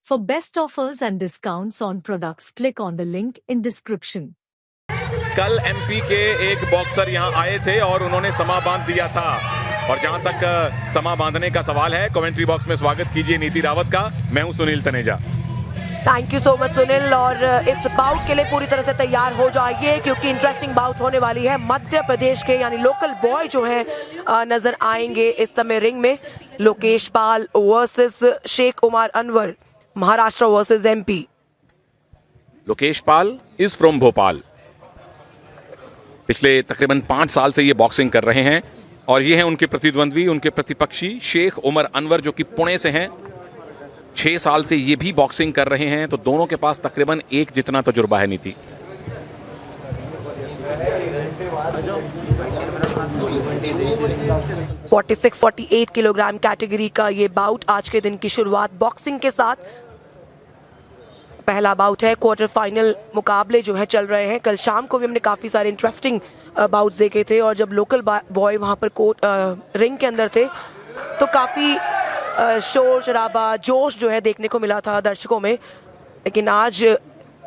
For best offers and discounts on products, click on the link in description. कल MP के एक boxer यहां आए थे और उन्होंने समा बांध दिया था। और जहां तक समा बांधने का सवाल है, कमेंट्री बॉक्स में स्वागत कीजिए नीति रावत का। मैं हूं Sunil Taneja. Thank you so much Sunil. और इस बाउट के लिए पूरी तरह से तैयार हो जाइए क्योंकि इंटरेस्टिंग बाउट होने वाली है। मध्य प्रदेश के यानी लोकल बॉय जो है नजर आएंगे इस समय रिंग में। Lokesh Pal versus Sheikh Umar Anwar, Maharashtra versus MP. Lokesh Pal is from Bhopal. पिछले तकरीबन 5 साल से ये बॉक्सिंग कर रहे हैं और ये हैं उनके प्रतिद्वंद्वी, उनके प्रतिपक्षी शेख उमर अनवर जो कि पुणे से हैं। 6 साल से ये भी बॉक्सिंग कर रहे हैं, तो दोनों के पास तकरीबन एक जितना तजुर्बा है नीति। $46, 48 किलोग्राम कैटेगरी का ये बाउट आज के दिन की शुरुआत बॉक्सिंग के साथ। पहला बाउट है, क्वार्टर फाइनल मुकाबले जो है चल रहे हैं। कल शाम को भी हमने काफी सारे इंटरेस्टिंग बाउट्स देखे थे और जब लोकल बॉय वहां पर रिंग के अंदर थे तो काफी शोर शराबा, जोश जो है देखने को मिला था दर्शकों में। लेकिन आज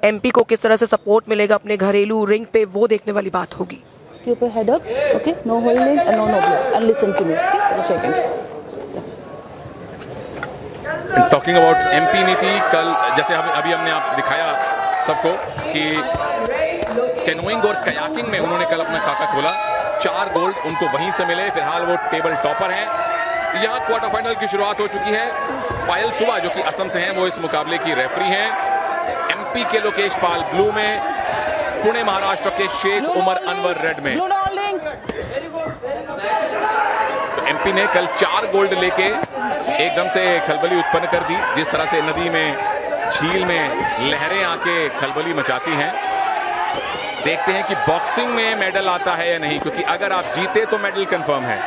एमपी को किस तरह से सपोर्ट मिलेगा अपने घरेलू रिंग पे, वो देखने वाली बात होगी। Keep your head up, okay? No holding and no blow. And listen to me, okay? For the seconds. Talking about MP नीति, कल जैसे अभी हमने आप दिखाया सबको कि कैनोइंग और कयाकिंग में उन्होंने कल अपना खाता खोला। 4 गोल्ड उनको वहीं से मिले। फिलहाल वो टेबल टॉपर हैं। यहाँ क्वार्टर फाइनल की शुरुआत हो चुकी है। पायल सुबा जो कि असम से हैं, वो इस मुकाबले की रेफरी हैं। एमपी के लोकेश पाल ब्लू में, पुणे महाराष्ट्र के शेख उमर अनवर रेड में। तो एमपी ने कल 4 गोल्ड लेके एकदम से खलबली उत्पन्न कर दी। जिस तरह से नदी में, झील में लहरें आके खलबली मचाती हैं। देखते हैं कि बॉक्सिंग में मेडल आता है या नहीं, क्योंकि अगर आप जीते तो मेडल कंफर्म है।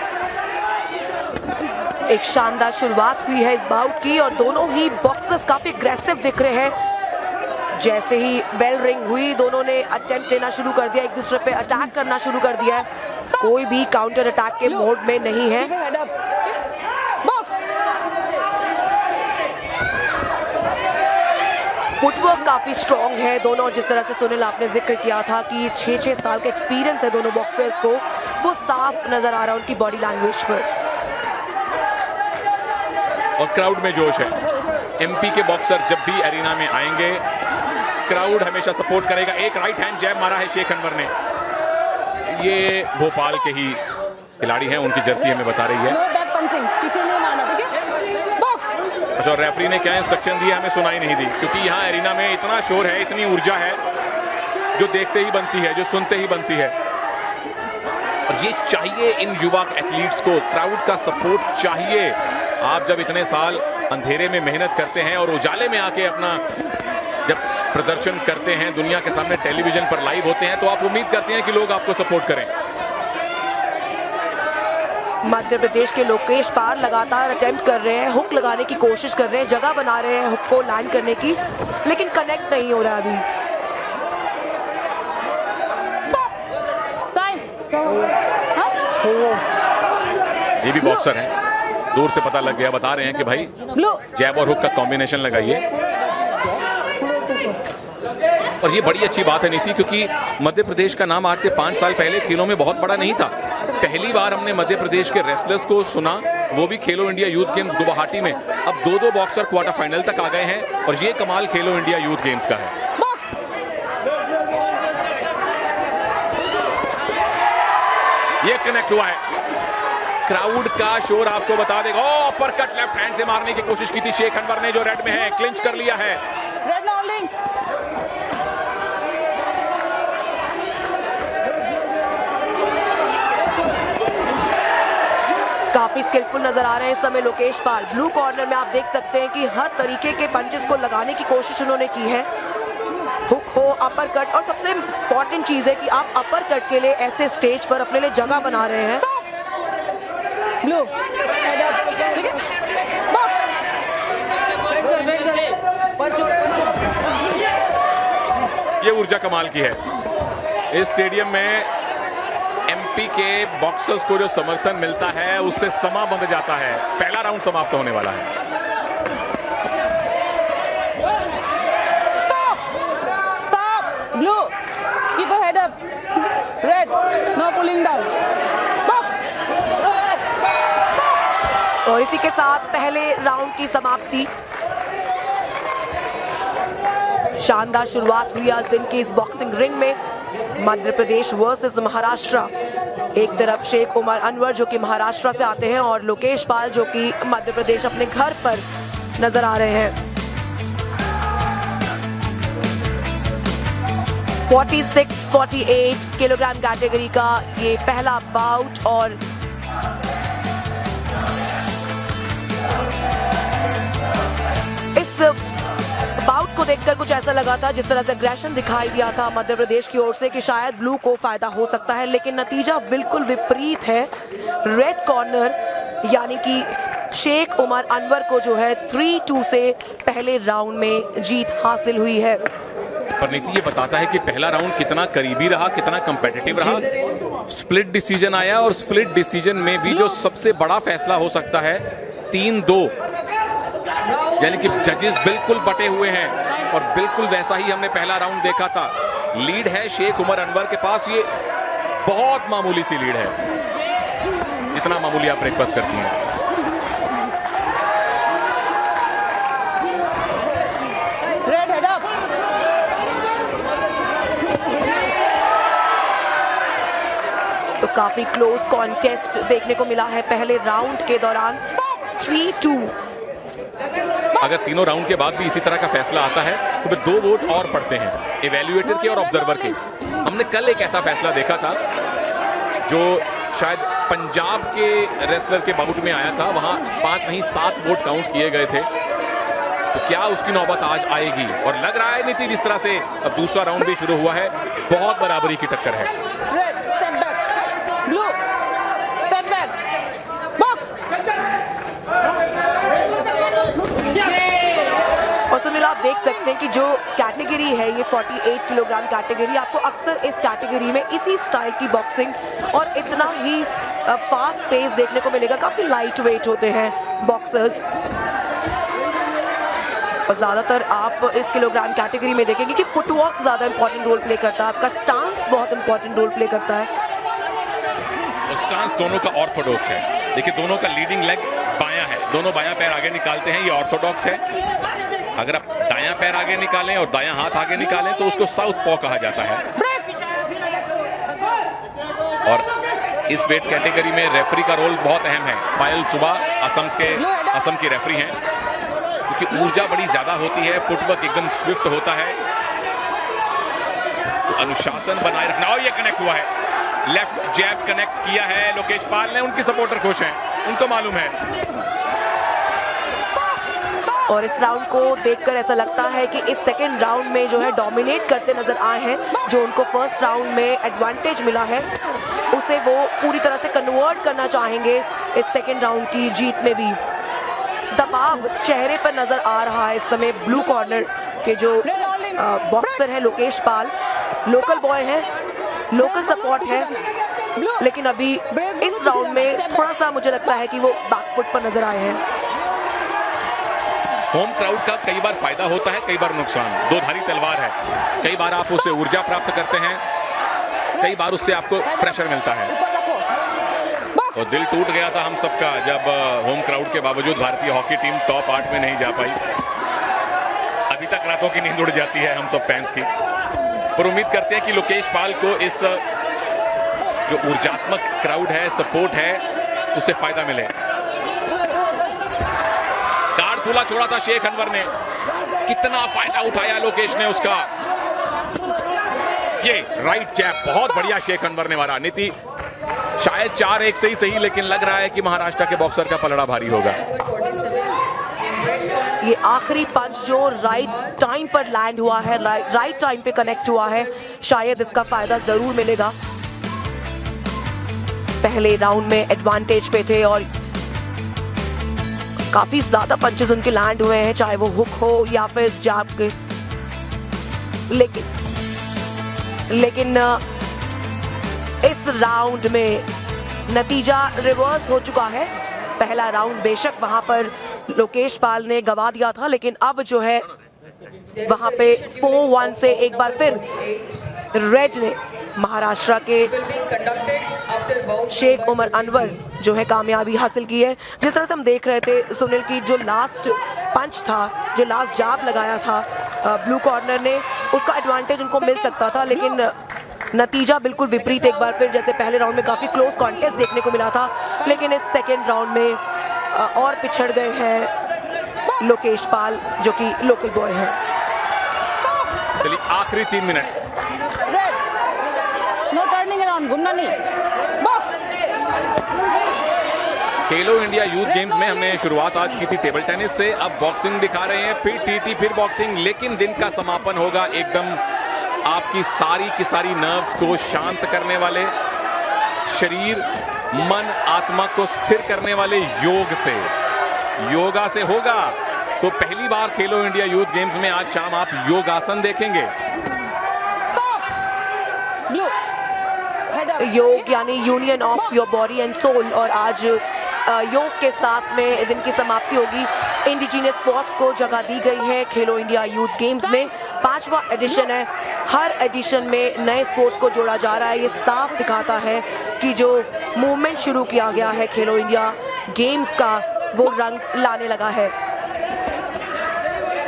एक शानदार शुरुआत हुई है इस बाउट की और दोनों ही बॉक्सर्स काफी अग्रेसिव दिख रहे हैं। जैसे ही बेल रिंग हुई, दोनों ने अटेम्प्ट लेना शुरू कर दिया, एक दूसरे पे अटैक करना शुरू कर दिया है। कोई भी काउंटर अटैक के मोड में नहीं है। फुटवर्क काफी स्ट्रॉन्ग है दोनों। जिस तरह से सुनील आपने जिक्र किया था कि 6-6 साल का एक्सपीरियंस है दोनों बॉक्सर्स को, वो साफ नजर आ रहा है उनकी बॉडी लैंग्वेज पर। और क्राउड में जोश है। एमपी के बॉक्सर जब भी एरिना में आएंगे, क्राउड हमेशा सपोर्ट करेगा। एक राइट हैंड जैब मारा है शेख अनवर ने। ये भोपाल के ही खिलाड़ी हैं, उनकी जर्सी हमें बता रही है। अच्छा, रेफरी ने क्या इंस्ट्रक्शन दिया हमें सुनाई नहीं दी, क्योंकि यहाँ एरिना में इतना शोर है, इतनी ऊर्जा है, जो देखते ही बनती है, जो सुनते ही बनती है। और ये चाहिए इन युवा एथलीट्स को, क्राउड का सपोर्ट चाहिए। आप जब इतने साल अंधेरे में मेहनत करते हैं और उजाले में आके अपना जब प्रदर्शन करते हैं, दुनिया के सामने टेलीविजन पर लाइव होते हैं, तो आप उम्मीद करते हैं कि लोग आपको सपोर्ट करें। मध्य प्रदेश के लोकेश पाल लगातार अटेम्प्ट कर रहे हैं, हुक लगाने की कोशिश कर रहे हैं, जगह बना रहे हैं हुक को लैंड करने की, लेकिन कनेक्ट नहीं हो रहा अभी। ये भी बॉक्सर हैं, दूर से पता लग गया। बता रहे हैं कि भाई जैब और हुक का कॉम्बिनेशन लगाइए। और ये बड़ी अच्छी बात है नीति, क्योंकि मध्य प्रदेश का नाम आज से 5 साल पहले खेलों में बहुत बड़ा नहीं था। पहली बार हमने मध्य प्रदेश के रेसलर्स को सुना, वो भी खेलो इंडिया यूथ गेम्स गुवाहाटी में। अब 2-2 बॉक्सर क्वार्टर फाइनल तक आ गए हैं और ये कमाल खेलो इंडिया यूथ गेम्स का है। ये कनेक्ट हुआ है। क्राउड का शोर आपको बता देगा। अपर कट लेफ्ट हैंड से मारने की कोशिश की थी शेख अनवर ने, जो रेड में है, क्लिंच कर लिया है। काफी स्किलफुल नजर आ रहे हैं इस समय लोकेश पाल। ब्लू कॉर्नर में आप देख सकते हैं कि हर तरीके के पंचेस को लगाने की कोशिश उन्होंने की है। हुक हो, अपर कट, और सबसे इंपॉर्टेंट चीज है कि आप अपर कट के लिए ऐसे स्टेज पर अपने लिए जगह बना रहे हैं। ब्लू ये ऊर्जा कमाल की है। इस स्टेडियम में एमपी के बॉक्सर्स को जो समर्थन मिलता है उससे समा बंध जाता है। पहला राउंड समाप्त होने वाला है। Keep your head up. Red. No pulling down. Box. और इसी के साथ पहले राउंड की समाप्ति। शानदार शुरुआत हुई आज दिन की इस बॉक्सिंग रिंग में। मध्य प्रदेश वर्सेस महाराष्ट्र। एक तरफ शेख उमर अनवर जो कि महाराष्ट्र से आते हैं और लोकेश पाल जो कि मध्य प्रदेश अपने घर पर नजर आ रहे हैं। 46-48 किलोग्राम कैटेगरी का ये पहला बाउट और इस बाउट को देखकर कुछ ऐसा लगा था, जिस तरह से एग्रेशन दिखाई दिया था मध्य प्रदेश की ओर से कि शायद ब्लू को फायदा हो सकता है, लेकिन नतीजा बिल्कुल विपरीत है। रेड कॉर्नर यानी कि शेख उमर अनवर को जो है 3-2 से पहले राउंड में जीत हासिल हुई है। पर नीति ये बताता है कि पहला राउंड कितना करीबी रहा, कितना कंपेटिटिव रहा। स्प्लिट डिसीजन आया और स्प्लिट डिसीजन में भी जो सबसे बड़ा फैसला हो सकता है 3-2, यानी कि जजेस बिल्कुल बटे हुए हैं और बिल्कुल वैसा ही हमने पहला राउंड देखा था। लीड है शेख उमर अनवर के पास, ये बहुत मामूली सी लीड है, जितना मामूली आप ब्रेकफास्ट करती हैं। Red head up. तो काफी क्लोज कॉन्टेस्ट देखने को मिला है पहले राउंड के दौरान। 3-2। अगर तीनों राउंड के बाद भी इसी तरह का फैसला आता है तो फिर 2 वोट और पड़ते हैं, इवैल्यूएटर के और ऑब्जर्वर के। हमने कल एक ऐसा फैसला देखा था जो शायद पंजाब के रेसलर के बाउट में आया था, वहां 5 नहीं 7 वोट काउंट किए गए थे। तो क्या उसकी नौबत आज आएगी? और लग रहा है नीति जिस तरह से अब दूसरा राउंड भी शुरू हुआ है, बहुत बराबरी की टक्कर है। Red, step back. Blue, step back. Box. और सुनील आप देख सकते हैं कि जो कैटेगरी है ये 48 किलोग्राम कैटेगरी, आपको अक्सर इस कैटेगरी में इसी स्टाइल की बॉक्सिंग और इतना ही फास्ट पेस देखने को मिलेगा। काफी लाइट वेट होते हैं बॉक्सर्स और ज्यादातर आप इस किलोग्राम कैटेगरी में देखेंगे कि फुटवर्क ज्यादा इंपॉर्टेंट रोल प्ले करता है, आपका स्टांस बहुत इंपॉर्टेंट रोल प्ले करता है। और स्टांस दोनों का ऑर्थोडॉक्स है। देखिए दोनों का लीडिंग लेग बायां है, दोनों बायां पैर आगे निकालते हैं, ये ऑर्थोडॉक्स है। अगर आप दायां पैर आगे निकालें और दायां हाथ आगे निकालें तो उसको साउथ पॉ कहा जाता है। और इस वेट कैटेगरी में रेफरी का रोल बहुत अहम है। पायल सुबह असम की रेफरी हैं, क्योंकि ऊर्जा बड़ी ज्यादा होती है, फुटवर्क एकदम स्विफ्ट होता है, तो अनुशासन बनाए रखना। और ये कनेक्ट हुआ है, लेफ्ट जैब कनेक्ट किया है लोकेश पाल ने, उनके सपोर्टर खुश हैं, उनको मालूम है। और इस राउंड को देखकर ऐसा लगता है कि इस सेकेंड राउंड में जो है डोमिनेट करते नजर आए हैं। जो उनको फर्स्ट राउंड में एडवांटेज मिला है उसे वो पूरी तरह से कन्वर्ट करना चाहेंगे इस सेकेंड राउंड की जीत में भी। दबाव चेहरे पर नजर आ रहा है इस समय ब्लू कॉर्नर के जो बॉक्सर है लोकेश पाल। लोकल बॉय है, लोकल सपोर्ट है, लेकिन अभी इस राउंड में थोड़ा सा मुझे लगता है कि वो बैकफुट पर नजर आए हैं। होम क्राउड का कई बार फायदा होता है, कई बार नुकसान। दो धारी तलवार है, कई बार आप उससे ऊर्जा प्राप्त करते हैं, कई बार उससे आपको प्रेशर मिलता है। और दिल टूट गया था हम सबका जब होम क्राउड के बावजूद भारतीय हॉकी टीम टॉप 8 में नहीं जा पाई। अभी तक रातों की नींद उड़ जाती है हम सब फैंस की, पर उम्मीद करते हैं कि लोकेश पाल को इस जो ऊर्जात्मक क्राउड है, सपोर्ट है, उससे फायदा मिले। कार्ड खुला छोड़ा था शेख अनवर ने, कितना फायदा उठाया लोकेश ने उसका। ये राइट जैब बहुत बढ़िया शेख अनवर ने मारा। नीति शायद 4-1 से ही सही, लेकिन लग रहा है कि महाराष्ट्र के बॉक्सर का पलड़ा भारी होगा। ये आखिरी पंच जो राइट टाइम पर लैंड हुआ है, राइट टाइम पे कनेक्ट हुआ है, शायद इसका फायदा जरूर मिलेगा। पहले राउंड में एडवांटेज पे थे और काफी ज्यादा पंचेस उनके लैंड हुए हैं, चाहे वो हुक हो या फिर जैब के। लेकिन इस राउंड में नतीजा रिवर्स हो चुका है। पहला राउंड बेशक वहां पर लोकेश पाल ने गवा दिया था, लेकिन अब जो है वहां पे 4-1 से एक बार फिर रेड ने महाराष्ट्र के शेख उमर अनवर जो है कामयाबी हासिल की है। जिस तरह से हम देख रहे थे सुनील की जो लास्ट पंच था, जो लास्ट जाब लगाया था ब्लू कॉर्नर ने, उसका एडवांटेज उनको मिल सकता था, लेकिन नतीजा बिल्कुल विपरीत। एक बार फिर जैसे पहले राउंड में काफी क्लोज कॉन्टेस्ट देखने को मिला था, लेकिन इस सेकेंड राउंड में और पिछड़ गए हैं लोकेश पाल जो कि लोकल बॉय है। चलिए आखिरी 3 मिनट। No turning around, घूमना नहीं। बॉक्स। खेलो इंडिया यूथ गेम्स में हमने शुरुआत आज की थी टेबल टेनिस से, अब बॉक्सिंग दिखा रहे हैं, फिर टीटी, फिर बॉक्सिंग, लेकिन दिन का समापन होगा एकदम आपकी सारी की सारी नर्व्स को शांत करने वाले, शरीर मन आत्मा को स्थिर करने वाले योग से, योगा से होगा। तो पहली बार खेलो इंडिया यूथ गेम्स में आज शाम आप योगासन देखेंगे। योग यानी union of your body and soul, और आज योग के साथ में दिन की समाप्ति होगी। इंडिजिनियस स्पोर्ट्स को जगह दी गई है खेलो इंडिया यूथ गेम्स में। 5वां एडिशन है, हर एडिशन में नए स्पोर्ट्स को जोड़ा जा रहा है। ये साफ दिखाता है कि जो मूवमेंट शुरू किया गया है खेलो इंडिया गेम्स का, वो रंग लाने लगा है।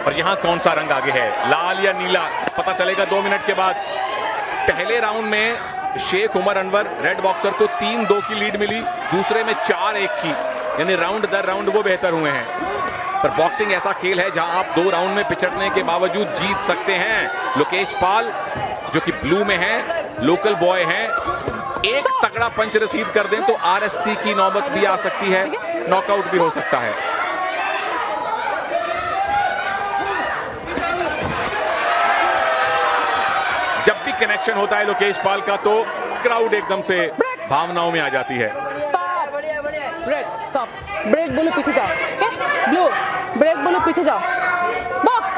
और यहाँ कौन सा रंग आगे है, लाल या नीला, पता चलेगा 2 मिनट के बाद। पहले राउंड में शेख उमर अनवर रेड बॉक्सर को 3-2 की लीड मिली, दूसरे में 4-1 की, यानी राउंड दर राउंड वो बेहतर हुए हैं। पर बॉक्सिंग ऐसा खेल है जहां आप 2 राउंड में पिछड़ने के बावजूद जीत सकते हैं। लोकेश पाल जो कि ब्लू में है, लोकल बॉय हैं, एक तगड़ा पंच रसीद कर दें तो आरएससी की नौबत भी आ सकती है, नॉकआउट भी हो सकता है। जब भी कनेक्शन होता है लोकेश पाल का तो क्राउड एकदम से भावनाओं में आ जाती है। स्टॉप, ब्रेक बोलो पीछे जाओ, ब्लू ब्रेक बोलो पीछे जाओ, बॉक्स।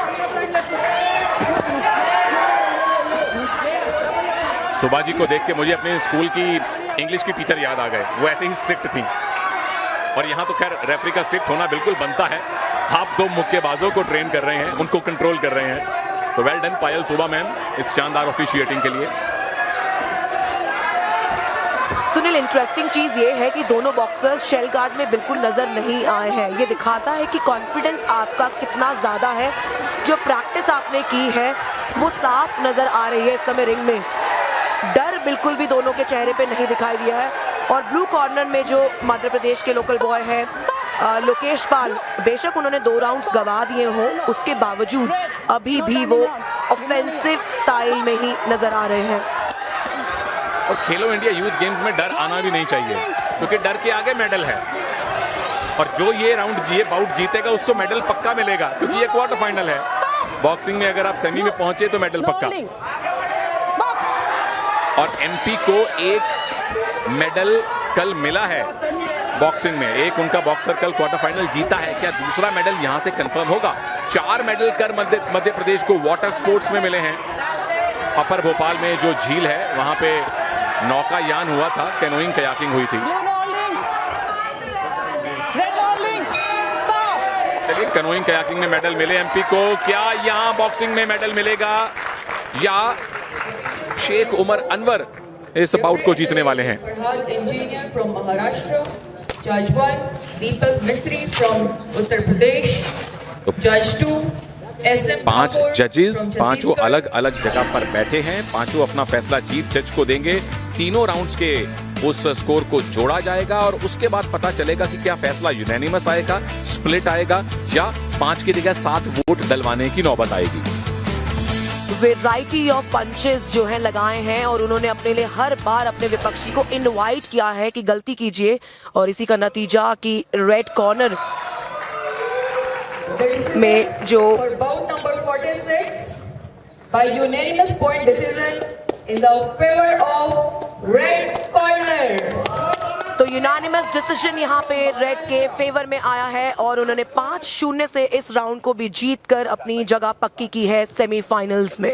सुबा जी को देख के मुझे अपने स्कूल की इंग्लिश की टीचर याद आ गए, वो ऐसे ही स्ट्रिक्ट थी। और यहाँ तो खैर रेफरी का स्ट्रिक्ट होना बिल्कुल बनता है। आप 2 मुक्केबाजों को ट्रेन कर रहे हैं, उनको कंट्रोल कर रहे हैं, तो वेल डन पायल सुबा मैम इस शानदार ऑफिशिएटिंग के लिए। सुनील, इंटरेस्टिंग चीज ये है कि दोनों बॉक्सर्स शेल गार्ड में बिल्कुल नजर नहीं आए हैं। ये दिखाता है कि कॉन्फिडेंस आपका कितना ज्यादा है। जो प्रैक्टिस आपने की है वो साफ नजर आ रही है इस समय रिंग में। डर बिल्कुल भी दोनों के चेहरे पे नहीं दिखाई दिया है। और ब्लू कॉर्नर में जो मध्य प्रदेश के लोकल बॉय है लोकेश पाल, बेशक उन्होंने 2 राउंड्स गवा दिए हों, उसके बावजूद अभी भी वो ऑफेंसिव स्टाइल में ही नजर आ रहे हैं। और खेलो इंडिया यूथ गेम्स में डर आना भी नहीं चाहिए, क्योंकि डर के आगे मेडल है। और जो ये बाउट जीतेगा उसको मेडल पक्का मिलेगा, क्योंकि ये क्वार्टर फाइनल है। बॉक्सिंग में अगर आप सेमी में पहुंचे तो मेडल पक्का। और एमपी को 1 मेडल कल मिला है बॉक्सिंग में, एक उनका बॉक्सर कल क्वार्टर फाइनल जीता है। क्या दूसरा मेडल यहां से कंफर्म होगा? 4 मेडल कर मध्य प्रदेश को वाटर स्पोर्ट्स में मिले हैं। अपर भोपाल में जो झील है वहां पे नौकायान हुआ था, कैनोइंग कयाकिंग हुई थी। चलिए, कैनोइंग कयाकिंग में मेडल मिले एमपी को। क्या यहां बॉक्सिंग में मेडल मिलेगा या शेख उमर अनवर इस बाउट को जीतने वाले हैं? इंजीनियर फ्रॉम महाराष्ट्र, जज 1 दीपक मिस्त्री फ्रॉम उत्तर प्रदेश, जज 2 SM 5 जजेस, 5 अलग अलग जगह पर बैठे हैं। 5 अपना फैसला चीफ जज को देंगे। तीनों राउंड्स के उस स्कोर को जोड़ा जाएगा और उसके बाद पता चलेगा कि क्या फैसला यूनानिमस आएगा, स्प्लिट आएगा, या 5 की जगह 7 वोट डलवाने की नौबत आएगी। वेराइटी ऑफ पंचेस जो है लगाए हैं और उन्होंने अपने लिए हर बार अपने विपक्षी को इनवाइट किया है कि गलती कीजिए, और इसी का नतीजा कि रेड कॉर्नर में जो number 46 by unanimous point decision in the favor of red corner। तो यूनानिमस डिसीजन यहाँ पे रेड के फेवर में आया है और उन्होंने 5-0 से इस राउंड को भी जीतकर अपनी जगह पक्की की है सेमीफाइनल्स में।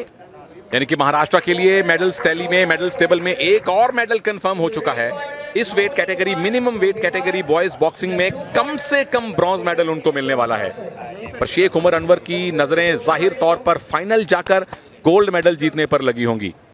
यानी कि महाराष्ट्र के लिए मेडल्स टैली में, मेडल्स टेबल में एक और मेडल कंफर्म हो चुका है। इस weight category, minimum weight category boys boxing में कम से कम ब्रॉन्ज मेडल उनको मिलने वाला है। पर शेख उमर अनवर की नजरें जाहिर तौर पर फाइनल जाकर गोल्ड मेडल जीतने पर लगी होंगी।